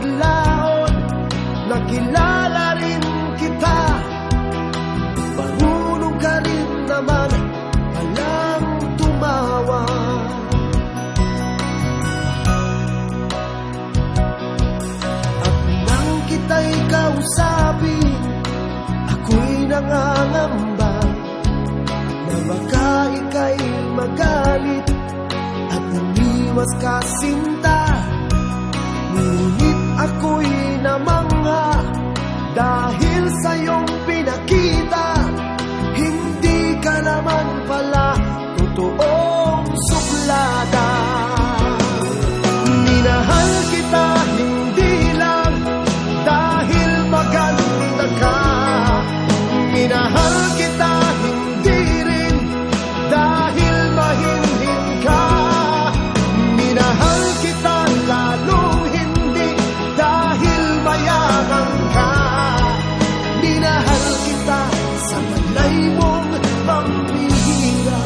naglaon, nakilala rin kita. Marunong ka rin naman palang tumawa. At nang kita'y kausapin, ako'y nangangamba na baka ika'y magalit at umiwas ka, sinta. Ngunit ako'y namangha dahil sa iyong pinakita. Hindi ka naman pala totoong suplada. Minahal kita hindi lang dahil maganda ka. Minahal kita hindi rin dahil mahinhin ka. Minahal kita lalong hindi dahil mayaman ka. Minahal kita sa malay mong pambihira.